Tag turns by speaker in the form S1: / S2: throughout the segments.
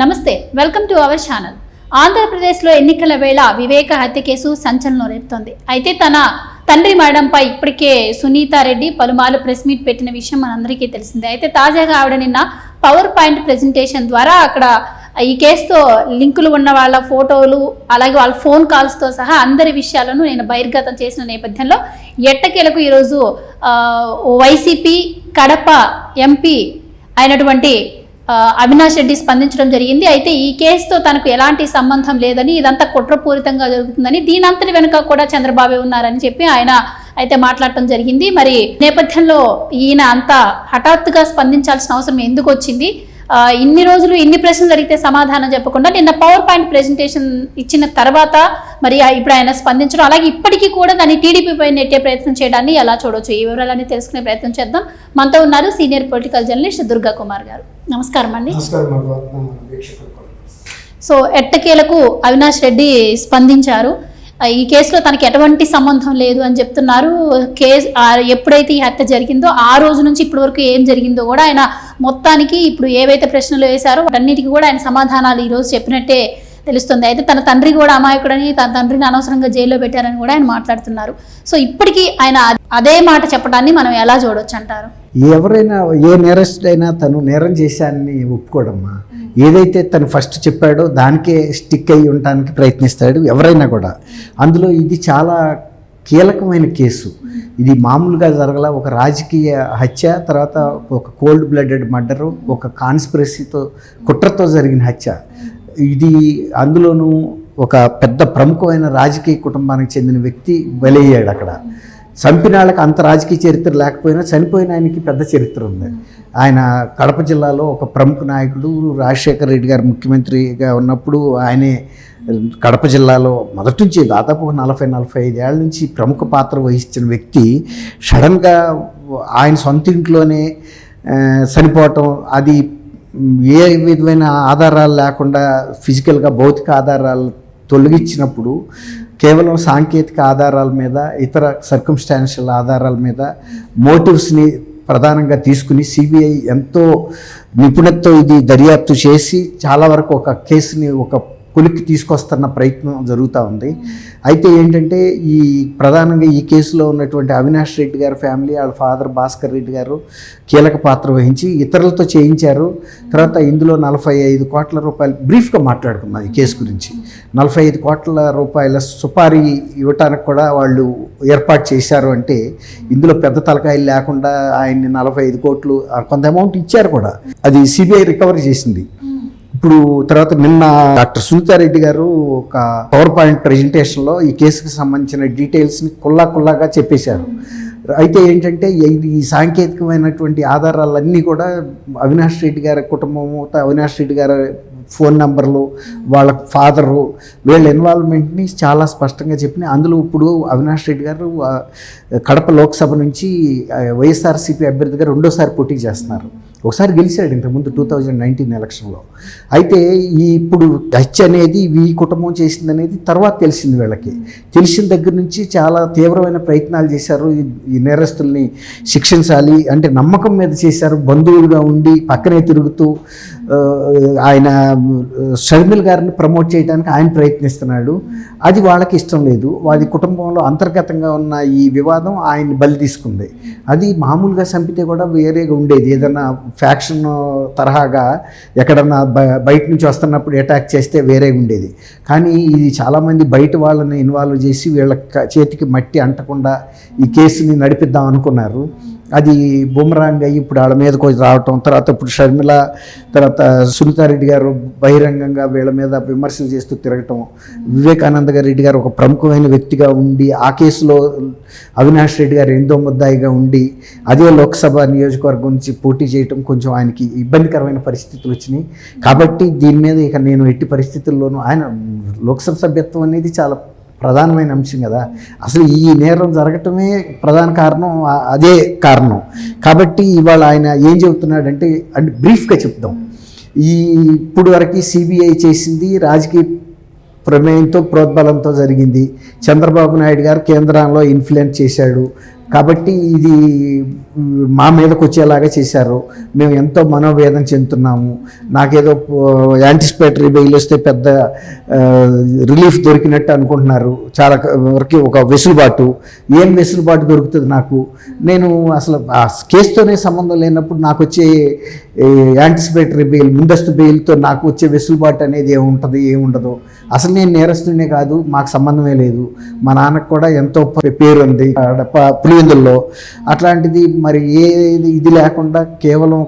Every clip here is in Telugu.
S1: నమస్తే, వెల్కమ్ టు అవర్ ఛానల్. ఆంధ్రప్రదేశ్లో ఎన్నికల వేళ వివేక హత్య కేసు సంచలనం రేపుతోంది. అయితే తన తండ్రి మరణంపై ఇప్పటికే సునీతారెడ్డి పలుమార్లు ప్రెస్ మీట్ పెట్టిన విషయం మనందరికీ తెలిసిందే. అయితే తాజాగా ఆవిడ నిన్న పవర్ పాయింట్ ప్రెజెంటేషన్ ద్వారా అక్కడ ఈ కేసుతో లింకులు ఉన్న వాళ్ళ ఫోటోలు అలాగే వాళ్ళ ఫోన్ కాల్స్తో సహా అందరి విషయాలను నేను బహిర్గతం చేసిన నేపథ్యంలో ఎట్టకేలకు ఈరోజు వైసీపీ కడప ఎంపీ అయినటువంటి అవినాష్ రెడ్డి స్పందించడం జరిగింది. అయితే ఈ కేసుతో తనకు ఎలాంటి సంబంధం లేదని, ఇదంతా కుట్రపూరితంగా జరుగుతుందని, దీనంతటి వెనుక కూడా చంద్రబాబు ఉన్నారని చెప్పి ఆయన అయితే మాట్లాడటం జరిగింది. మరి నేపథ్యంలో ఈయన అంత హఠాత్తుగా స్పందించాల్సిన అవసరం ఎందుకు వచ్చింది, ఇన్ని రోజులు ఇన్ని ప్రశ్నలు అడిగితే సమాధానం చెప్పకుండా నిన్న పవర్ పాయింట్ ప్రెజెంటేషన్ ఇచ్చిన తర్వాత మరి ఇప్పుడు ఆయన స్పందించడం, అలాగే ఇప్పటికీ కూడా దాన్ని టీడీపీపై నెట్టే ప్రయత్నం చేయడాన్ని ఎలా చూడవచ్చు, ఈ వివరాలన్నీ తెలుసుకునే ప్రయత్నం చేద్దాం. మనతో ఉన్నారు senior political journalist Durga Kumar గారు. నమస్కారం అండి. సో ఎట్టకేలకు అవినాష్ రెడ్డి స్పందించారు. ఈ కేసులో తనకి ఎటువంటి సంబంధం లేదు అని చెప్తున్నారు. కేసు ఎప్పుడైతే ఈ హత్య జరిగిందో ఆ రోజు నుంచి ఇప్పటి వరకు ఏం జరిగిందో కూడా ఆయన మొత్తానికి ఇప్పుడు ఏవైతే ప్రశ్నలు వేశారో వాటన్నిటికీ కూడా ఆయన సమాధానాలు ఈరోజు చెప్పినట్టే తెలుస్తుంది. అయితే తన తండ్రి కూడా అమాయకుడని, తన తండ్రిని అనవసరంగా జైల్లో పెట్టారని కూడా ఆయన మాట్లాడుతున్నారు. సో ఇప్పటికీ ఆయన అదే మాట చెప్పడాన్ని మనం ఎలా చూడొచ్చు అంటారు?
S2: ఎవరైనా ఏ నేరస్తుడైనా తను నేరం చేశానని ఒప్పుకోడమ్మా. ఏదైతే తను ఫస్ట్ చెప్పాడో దానికే స్టిక్ అయ్యి ఉండటానికి ప్రయత్నిస్తాడు ఎవరైనా కూడా. అందులో ఇది చాలా కీలకమైన కేసు. ఇది మామూలుగా జరగల, ఒక రాజకీయ హత్య, తర్వాత ఒక కోల్డ్ బ్లడెడ్ మర్డరు, ఒక కాన్స్పిరసీతో కుట్రతో జరిగిన హత్య. ఇది అందులోనూ ఒక పెద్ద ప్రముఖమైన రాజకీయ కుటుంబానికి చెందిన వ్యక్తి బలయ్యాడు. అక్కడ చంపిన వాళ్ళకి అంత రాజకీయ చరిత్ర లేకపోయినా చనిపోయిన ఆయనకి పెద్ద చరిత్ర ఉంది. ఆయన కడప జిల్లాలో ఒక ప్రముఖ నాయకుడు. రాజశేఖర రెడ్డి గారు ముఖ్యమంత్రిగా ఉన్నప్పుడు ఆయనే కడప జిల్లాలో మొదటి నుంచి దాదాపు 40-45 ఏళ్ళ నుంచి ప్రముఖ పాత్ర వహించిన వ్యక్తి సడన్గా ఆయన సొంత ఇంట్లోనే చనిపోవటం, అది ఏ విధమైన ఆధారాలు లేకుండా ఫిజికల్గా భౌతిక ఆధారాలు తొలగించినప్పుడు కేవలం సాంకేతిక ఆధారాల మీద, ఇతర సర్కమ్స్టాన్షియల్ ఆధారాల మీద మోటివ్స్ని ప్రధానంగా తీసుకుని సిబిఐ ఎంతో నిపుణతతో ఇది దర్యాప్తు చేసి చాలా వరకు ఒక కేసుని ఒక కొలిక్కి తీసుకొస్తున్న ప్రయత్నం జరుగుతూ ఉంది. అయితే ఏంటంటే ఈ ప్రధానంగా ఈ కేసులో ఉన్నటువంటి అవినాష్ రెడ్డి గారి ఫ్యామిలీ, వాళ్ళ ఫాదర్ భాస్కర్ రెడ్డి గారు కీలక పాత్ర వహించి ఇతరులతో చేయించారు. తర్వాత ఇందులో 45 కోట్ల రూపాయలు, బ్రీఫ్గా మాట్లాడుకున్నాం ఈ కేసు గురించి, 45 కోట్ల రూపాయల సుపారీ ఇవ్వటానికి కూడా వాళ్ళు ఏర్పాటు చేశారు. అంటే ఇందులో పెద్ద తలకాయలు లేకుండా ఆయన్ని 45 కోట్లు కొంత అమౌంట్ ఇచ్చారు కూడా. అది సిబిఐ రికవరీ చేసింది. ఇప్పుడు తర్వాత నిన్న డాక్టర్ సునీతారెడ్డి గారు ఒక పవర్ పాయింట్ ప్రెజెంటేషన్లో ఈ కేసుకి సంబంధించిన డీటెయిల్స్ని కుల్లాగా చెప్పేశారు. అయితే ఏంటంటే ఈ సాంకేతికమైనటువంటి ఆధారాలన్నీ కూడా అవినాష్ రెడ్డి గారి కుటుంబము, అవినాష్ రెడ్డి గారి ఫోన్ నెంబర్లు, వాళ్ళ ఫాదరు, వీళ్ళ ఇన్వాల్వ్మెంట్ని చాలా స్పష్టంగా చెప్పినాయి. అందులో ఇప్పుడు అవినాష్ రెడ్డి గారు కడప లోక్సభ నుంచి వైఎస్ఆర్సీపీ అభ్యర్థిగా రెండోసారి పోటీ చేస్తున్నారు. ఒకసారి గెలిచాడు ఇంతకుముందు 2019 ఎలక్షన్లో. అయితే ఇప్పుడు హత్య అనేది ఈ కుటుంబం చేసిందనేది తర్వాత తెలిసింది. వీళ్ళకి తెలిసిన దగ్గర నుంచి చాలా తీవ్రమైన ప్రయత్నాలు చేశారు. ఈ నేరస్తుల్ని శిక్షించాలి అంటే నమ్మకం మీద చేశారు. బంధువులుగా ఉండి పక్కనే తిరుగుతూ ఆయన షర్మిల్ గారిని ప్రమోట్ చేయడానికి ఆయన ప్రయత్నిస్తున్నాడు. అది వాళ్ళకి ఇష్టం లేదు. వారి కుటుంబంలో అంతర్గతంగా ఉన్న ఈ వివాదం ఆయన్ని బలి తీసుకుంది. అది మామూలుగా చంపితే కూడా వేరేగా ఉండేది. ఏదైనా ఫ్యాక్షన్ తరహాగా ఎక్కడన్నా బయట నుంచి వస్తున్నప్పుడు అటాక్ చేస్తే వేరే ఉండేది. కానీ ఇది చాలామంది బయట వాళ్ళని ఇన్వాల్వ్ చేసి వీళ్ళ చేతికి మట్టి అంటకుండా ఈ కేసుని నడిపిద్దాం అనుకున్నారు. అది బుమరాంగ్ అయ్యి ఇప్పుడు వాళ్ళ మీద కొంచెం రావటం, తర్వాత ఇప్పుడు షర్మిల, తర్వాత సునీతారెడ్డి గారు బహిరంగంగా వీళ్ళ మీద విమర్శలు చేస్తూ తిరగటం, వివేకానంద రెడ్డి గారు ఒక ప్రముఖమైన వ్యక్తిగా ఉండి ఆ కేసులో అవినాష్ రెడ్డి గారు ఎంతో ముద్దాయిగా ఉండి అదే లోక్సభ నియోజకవర్గం నుంచి పోటీ చేయటం కొంచెం ఆయనకి ఇబ్బందికరమైన పరిస్థితులు వచ్చినాయి. కాబట్టి దీని మీద ఇక నేను ఎట్టి పరిస్థితుల్లోనూ, ఆయన లోక్సభ సభ్యత్వం అనేది చాలా ప్రధానమైన అంశం కదా. అసలు ఈ నేరం జరగటమే ప్రధాన కారణం, అదే కారణం. కాబట్టి ఇవాళ ఆయన ఏం చెబుతున్నాడంటే, బ్రీఫ్గా చెప్తాం. ఇప్పుడు వరకు సిబిఐ చేసింది రాజకీయ ప్రమేయంతో ప్రోద్బలంతో జరిగింది. చంద్రబాబు నాయుడు గారు కేంద్రంలో ఇన్ఫ్లుయెన్స్ చేశాడు. కాబట్టి ఇది మా మీదకి వచ్చేలాగా చేశారు, మేము ఎంతో మనోవేదన చెందుతున్నాము, నాకేదో యాంటిసిపేటరీ బెయిల్ వస్తే పెద్ద రిలీఫ్ దొరికినట్టు అనుకుంటున్నారు, చాలా వరకు ఒక వెసులుబాటు, ఏం వెసులుబాటు దొరుకుతుంది నాకు, నేను అసలు ఆ కేసుతోనే సంబంధం లేనప్పుడు నాకు వచ్చే యాంటిసిపేటరీ బెయిల్, ముందస్తు బెయిల్తో నాకు వచ్చే వెసులుబాటు అనేది ఏముంటుంది ఏముండదు, అసలు నేను నేరస్తునే కాదు, మాకు సంబంధమే లేదు, మా నాన్నకు కూడా ఎంతో పేరు ఉంది పులివెందుల్లో, అట్లాంటిది మరి ఇది లేకుండా కేవలం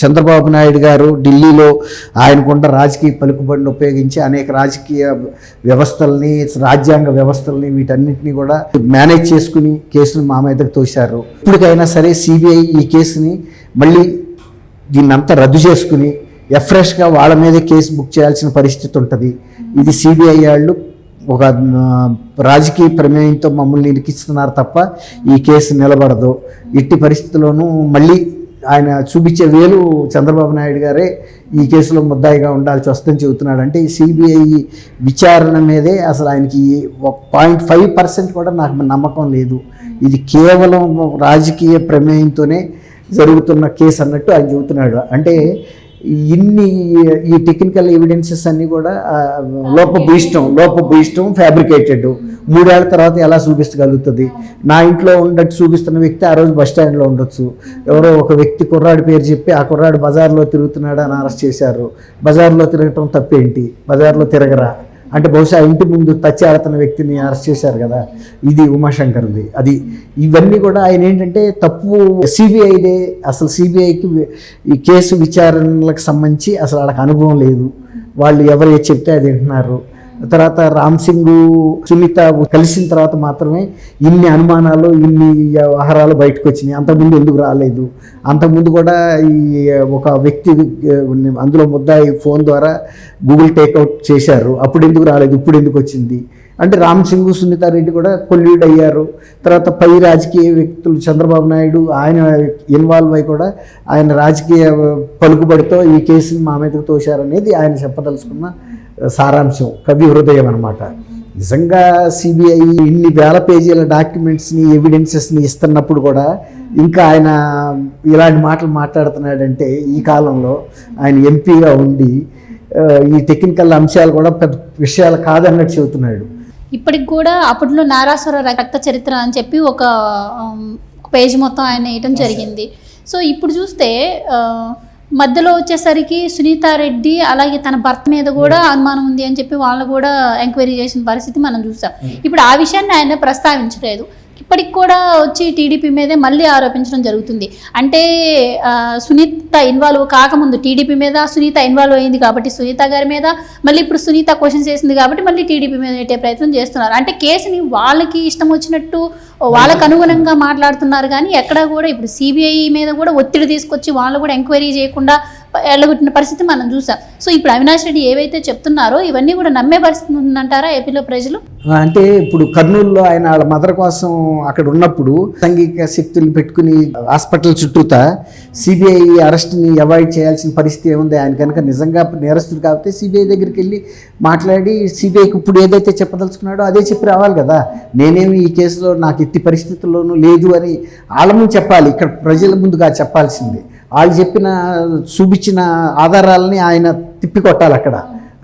S2: చంద్రబాబు నాయుడు గారు ఢిల్లీలో ఆయనకున్న రాజకీయ పలుకుబడిని ఉపయోగించి అనేక రాజకీయ వ్యవస్థల్ని, రాజ్యాంగ వ్యవస్థల్ని, వీటన్నిటిని కూడా మేనేజ్ చేసుకుని కేసును మా మీదకు తోశారు. ఇప్పటికైనా సరే సిబిఐ ఈ కేసుని మళ్ళీ దీన్నంతా రద్దు చేసుకుని ఎఫ్రెష్గా వాళ్ళ మీదే కేసు బుక్ చేయాల్సిన పరిస్థితి ఉంటుంది. ఇది సిబిఐ వాళ్ళు ఒక రాజకీయ ప్రమేయంతో మమ్మల్ని ఇరికిస్తున్నారు తప్ప ఈ కేసు నిలబడదు. ఎట్టి పరిస్థితుల్లోనూ మళ్ళీ ఆయన చూపించే వేలు చంద్రబాబు నాయుడు గారే ఈ కేసులో ముద్దాయిగా ఉండాల్సి వస్తుందని చెబుతున్నాడు. అంటే ఈ సిబిఐ విచారణ మీదే అసలు ఆయనకి 0.5% కూడా నాకు నమ్మకం లేదు. ఇది కేవలం రాజకీయ ప్రమేయంతోనే జరుగుతున్న కేసు అన్నట్టు ఆయన చెబుతున్నాడు. అంటే ఈ టెక్నికల్ ఎవిడెన్సెస్ అన్నీ కూడా లోపభూయిష్టం ఫ్యాబ్రికేటెడ్. 3 ఏళ్ల తర్వాత ఎలా చూపించగలుగుతుంది? నా ఇంట్లో ఉండట్టు చూపిస్తున్న వ్యక్తి ఆ రోజు బస్ స్టాండ్లో ఉండొచ్చు. ఎవరో ఒక వ్యక్తి కుర్రాడి పేరు చెప్పి ఆ కుర్రాడు బజార్లో తిరుగుతున్నాడు అని అరెస్ట్ చేశారు. బజార్లో తిరగటం తప్పేంటి? బజార్లో తిరగరా అంటే బహుశా ఇంటి ముందు టచ్ ఆడుతున్న వ్యక్తిని అరెస్ట్ చేశారు కదా, ఇది ఉమాశంకర్ది. అది ఇవన్నీ కూడా ఆయన ఏంటంటే తప్పు సిబిఐదే. అసలు సిబిఐకి ఈ కేసు విచారణలకు సంబంధించి అసలు వాళ్ళకి అనుభవం లేదు. వాళ్ళు ఎవరు చెప్తే అది వింటున్నారు. తర్వాత రామ్ సింగ్ సునీత కలిసిన తర్వాత మాత్రమే ఇన్ని అనుమానాలు, ఇన్ని వ్యవహారాలు బయటకు వచ్చినాయి. అంతకుముందు ఎందుకు రాలేదు? అంతకుముందు కూడా ఈ ఒక వ్యక్తి అందులో ముద్దాయి ఫోన్ ద్వారా గూగుల్ టేక్అవుట్ చేశారు, అప్పుడు ఎందుకు రాలేదు, ఇప్పుడు ఎందుకు వచ్చింది? అంటే రామ్ సింగ్ సునీతారెడ్డి కూడా కొల్యూడ్ అయ్యారు. తర్వాత పై రాజకీయ వ్యక్తులు చంద్రబాబు నాయుడు ఆయన ఇన్వాల్వ్ అయి కూడా ఆయన రాజకీయ పలుకుబడితో ఈ కేసుని మా మీదకు తోశారనేది ఆయన చెప్పదలుచుకున్న సారాంశం, కవి హృదయం అనమాట. నిజంగా సిబిఐ ఇన్ని వేల పేజీల డాక్యుమెంట్స్ని, ఎవిడెన్సెస్ని ఇస్తున్నప్పుడు కూడా ఇంకా ఆయన ఇలాంటి మాటలు మాట్లాడుతున్నాడంటే ఈ కాలంలో ఆయన ఎంపీగా ఉండి ఈ టెక్నికల్ అంశాలు కూడా పెద్ద విషయాలు కాదన్నట్టు చెబుతున్నాడు.
S1: ఇప్పటికి కూడా అప్పట్లో నారాసుర రక్త చరిత్ర అని చెప్పి ఒక పేజ్ మొత్తం ఆయన వేయటం జరిగింది. సో ఇప్పుడు చూస్తే మధ్యలో వచ్చేసరికి సునీతారెడ్డి అలాగే తన భర్త మీద కూడా అనుమానం ఉంది అని చెప్పి వాళ్ళు కూడా ఎంక్వైరీ చేసిన పరిస్థితి మనం చూసాం. ఇప్పుడు ఆ విషయాన్ని ఆయన ప్రస్తావించలేదు. ఇప్పటికి కూడా వచ్చి టీడీపీ మీదే మళ్ళీ ఆరోపించడం జరుగుతుంది. అంటే సునీత ఇన్వాల్వ్ కాకముందు టీడీపీ మీద సునీత ఇన్వాల్వ్ అయింది కాబట్టి సునీత గారి మీద, మళ్ళీ ఇప్పుడు సునీత క్వశ్చన్స్ చేసింది కాబట్టి మళ్ళీ టీడీపీ మీద పెట్టే ప్రయత్నం చేస్తున్నారు. అంటే కేసుని వాళ్ళకి ఇష్టం వచ్చినట్టు వాళ్ళకు అనుగుణంగా మాట్లాడుతున్నారు. కానీ ఎక్కడా కూడా ఇప్పుడు సిబిఐ మీద కూడా ఒత్తిడి తీసుకొచ్చి వాళ్ళు కూడా ఎంక్వైరీ చేయకుండా ఎల్లగొట్టిన పరిస్థితి మనం చూసాం. సో ఇప్పుడు అవినాష్ రెడ్డి ఏవైతే చెప్తున్నారో ఇవన్నీ కూడా నమ్మే పరిస్థితి ఉందంటారా ఏపీలో ప్రజలు?
S2: అంటే ఇప్పుడు కర్నూలులో ఆయన వాళ్ళ మదర్ కోసం అక్కడ ఉన్నప్పుడు సాంఘిక శక్తులు పెట్టుకుని హాస్పిటల్ చుట్టూతా సిబిఐ అరెస్ట్ని అవాయిడ్ చేయాల్సిన పరిస్థితి ఏముంది? ఆయన కనుక నిజంగా నేరస్తుడు కాబట్టి సిబిఐ దగ్గరికి వెళ్ళి మాట్లాడి సిబిఐకి ఇప్పుడు ఏదైతే చెప్పదలుచుకున్నాడో అదే చెప్పి రావాలి కదా. నేనేమి ఈ కేసులో నాకు ఎట్టి పరిస్థితుల్లోనూ లేదు అని వాళ్ళ ముందు చెప్పాలి, ఇక్కడ ప్రజల ముందుగా చెప్పాల్సింది. వాళ్ళు చెప్పిన చూపించిన ఆధారాలని ఆయన తిప్పికొట్టాలి అక్కడ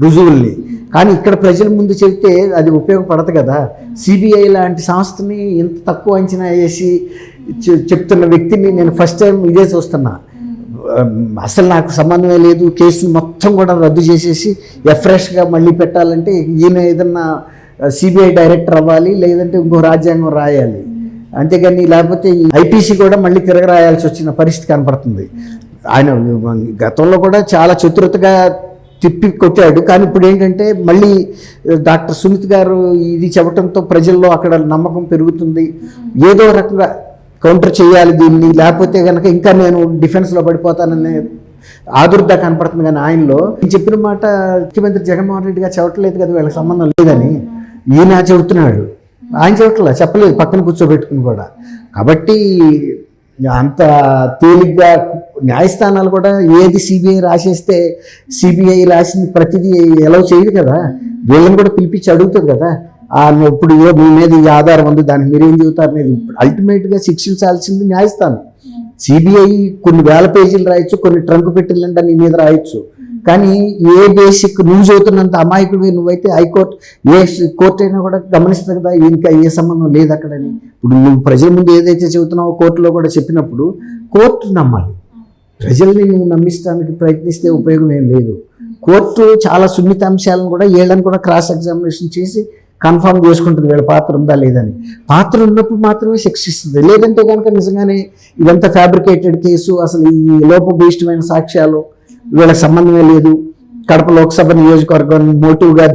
S2: రుజువుల్ని. కానీ ఇక్కడ ప్రజల ముందు చెప్తే అది ఉపయోగపడదు కదా. సిబిఐ లాంటి సంస్థని ఇంత తక్కువ అంచనా వేసి చెప్తున్న వ్యక్తిని నేను ఫస్ట్ టైం ఇదే చూస్తున్నా. అసలు నాకు సంబంధమే లేదు, కేసుని మొత్తం కూడా రద్దు చేసేసి ఎఫ్రెష్గా మళ్ళీ పెట్టాలంటే ఈయన ఏదన్నా సిబిఐ డైరెక్టర్ అవ్వాలి, లేదంటే ఇంకో రాజ్యాంగం రాయాలి. అంతేగాని లేకపోతే ఐపీసీ కూడా మళ్ళీ తిరగరాయాల్సి వచ్చిన పరిస్థితి కనపడుతుంది. ఆయన గతంలో కూడా చాలా చతురతగా తిప్పి కొట్టాడు. కానీ ఇప్పుడు ఏంటంటే మళ్ళీ డాక్టర్ సునీత్ గారు ఇది చెప్పడంతో ప్రజల్లో అక్కడ నమ్మకం పెరుగుతుంది. ఏదో రకంగా కౌంటర్ చేయాలి దీన్ని, లేకపోతే కనుక ఇంకా నేను డిఫెన్స్లో పడిపోతాననే ఆదుర్దా కనపడుతుంది. కానీ ఆయనలో చెప్పిన మాట ముఖ్యమంత్రి జగన్మోహన్ రెడ్డి గారు చెప్పట్లేదు కదా, వీళ్ళకి సంబంధం లేదని ఈయన చెబుతున్నాడు. ఆయన చెప్పలేదు పక్కన కూర్చోబెట్టుకుని కూడా. కాబట్టి అంత తేలిగ్గా న్యాయస్థానాలు కూడా ఏది సిబిఐ రాసేస్తే సిబిఐ రాసింది ప్రతిదీ ఎలవ్ చేయదు కదా. వీళ్ళని కూడా పిలిపించి అడుగుతుంది కదా. ఇప్పుడు మీ మీద ఈ ఆధారం ఉంది, దానికి మీరేం చెబుతారు అనేది అల్టిమేట్గా శిక్షించాల్సింది న్యాయస్థానం. సిబిఐ కొన్ని వేల పేజీలు రాయొచ్చు, కొన్ని ట్రంక్ పెట్టిల్లంటే నీ మీద రాయొచ్చు, కానీ ఏ బేసిక్ నువ్వు చదువుతున్నంత అమాయకుడివి నువ్వైతే హైకోర్టు ఏ కోర్టు అయినా కూడా గమనిస్తుంది కదా, ఇంకా ఏ సంబంధం లేదు అక్కడని. ఇప్పుడు నువ్వు ప్రజల ముందు ఏదైతే చెబుతున్నావో కోర్టులో కూడా చెప్పినప్పుడు కోర్టు నమ్మాలి. ప్రజల్ని నువ్వు నమ్మించడానికి ప్రయత్నిస్తే ఉపయోగం ఏం లేదు. కోర్టు చాలా సున్నిత అంశాలను కూడా వీళ్ళని కూడా క్రాస్ ఎగ్జామినేషన్ చేసి కన్ఫర్మ్ చేసుకుంటుంది వీళ్ళ పాత్ర ఉందా లేదని. పాత్ర ఉన్నప్పుడు మాత్రమే శిక్షిస్తుంది, లేదంటే కనుక నిజంగానే ఇదంతా ఫ్యాబ్రికేటెడ్ కేసు, అసలు ఈ లోపభూయిష్టమైన సాక్ష్యాలు, వీళ్ళకి సంబంధమే లేదు, కడప లోక్సభ నియోజకవర్గం మోటివ్గా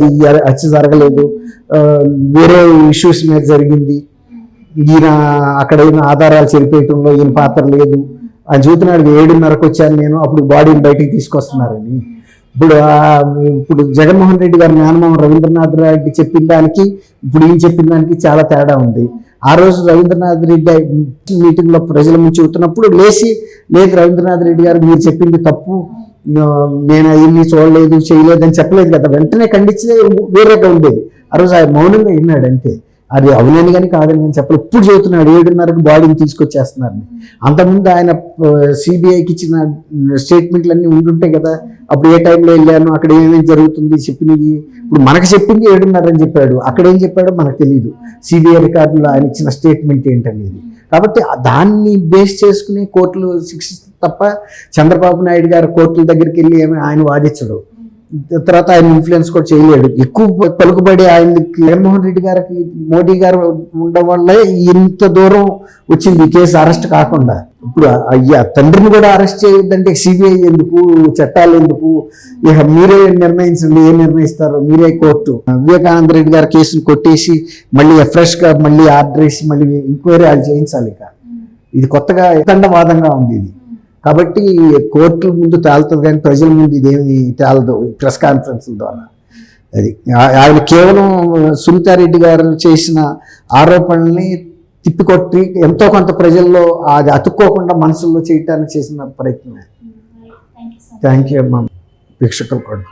S2: హత్య జరగలేదు, వేరే ఇష్యూస్ మీద జరిగింది, ఈయన అక్కడ ఈయన ఆధారాలు చెరిపేయటంలో ఈయన పాత్ర లేదు అని చూస్తున్నాడు. 7:30కు వచ్చాను నేను, అప్పుడు బాడీని బయటికి తీసుకొస్తున్నారని. ఇప్పుడు జగన్మోహన్ రెడ్డి గారు మేనమామ రవీంద్రనాథ్ రెడ్డి చెప్పిన దానికి ఇప్పుడు ఈయన చెప్పిన దానికి చాలా తేడా ఉంది. ఆ రోజు రవీంద్రనాథ్ రెడ్డి మీటింగ్లో ప్రజల ముందు చెబుతున్నప్పుడు లేదు రవీంద్రనాథ్ రెడ్డి గారు మీరు చెప్పింది తప్పు, నేను అవన్నీ చూడలేదు చేయలేదు అని చెప్పలేదు కదా, వెంటనే ఖండించే వేరేగా ఉండేది. ఆ రోజు ఆయన మౌనంగా విన్నాడు అంతే. అది అవునని కానీ కాదని కానీ చెప్పలేదు. ఇప్పుడు చెబుతున్నాడు 7:30కు బాడీని తీసుకొచ్చేస్తున్నారని. అంతకుముందు ఆయన సిబిఐకి ఇచ్చిన స్టేట్మెంట్లన్నీ ఉండుంటాయి కదా, అప్పుడు ఏ టైంలో వెళ్ళాను, అక్కడ ఏమేమి జరుగుతుంది చెప్పినవి. ఇప్పుడు మనకు చెప్పింది 7:30 అని చెప్పాడు, అక్కడ ఏం చెప్పాడో మనకు తెలియదు. సిబిఐ రికార్డులో ఆయన ఇచ్చిన స్టేట్మెంట్ ఏంటనేది. కాబట్టి దాన్ని బేస్ చేసుకుని కోర్టులు శిక్షిస్తే తప్ప చంద్రబాబు నాయుడు గారు కోర్టుల దగ్గరికి వెళ్ళి ఏమీ ఆయన వాదించడు, తర్వాత ఆయన ఇన్ఫ్లుయెన్స్ కూడా చేయలేడు. ఎక్కువ పలుకుబడి ఆయనకి జగన్మోహన్ రెడ్డి గారికి మోడీ గారు ఉండడం వల్లే ఇంత దూరం వచ్చింది ఈ కేసు అరెస్ట్ కాకుండా. ఇప్పుడు అయ్యా తండ్రిని కూడా అరెస్ట్ చేయొద్దంటే సిబిఐ ఎందుకు, చట్టాలు ఎందుకు, ఇక మీరే నిర్ణయించండి, ఏం నిర్ణయిస్తారో మీరే కోర్టు. వివేకానంద రెడ్డి గారి కేసును కొట్టేసి మళ్ళీ ఫ్రెష్గా మళ్ళీ ఆర్డర్ వేసి మళ్ళీ ఎంక్వైరీ వాళ్ళు చేయించాలి. ఇక ఇది కొత్తగా వాదంగా ఉంది ఇది. కాబట్టి కోర్టుల ముందు తేలుతుంది కానీ ప్రజల ముందు ఇదేమి తేలదు ప్రెస్ కాన్ఫరెన్స్ల ద్వారా. అది ఆయన కేవలం సునీతారెడ్డి గారు చేసిన ఆరోపణల్ని తిప్పికొట్టి ఎంతో కొంత ప్రజల్లో అది అతుక్కోకుండా మనసుల్లో చేయటానికి చేసిన ప్రయత్నమే. థ్యాంక్ యూ అమ్మా, వీక్షకులు కూడా.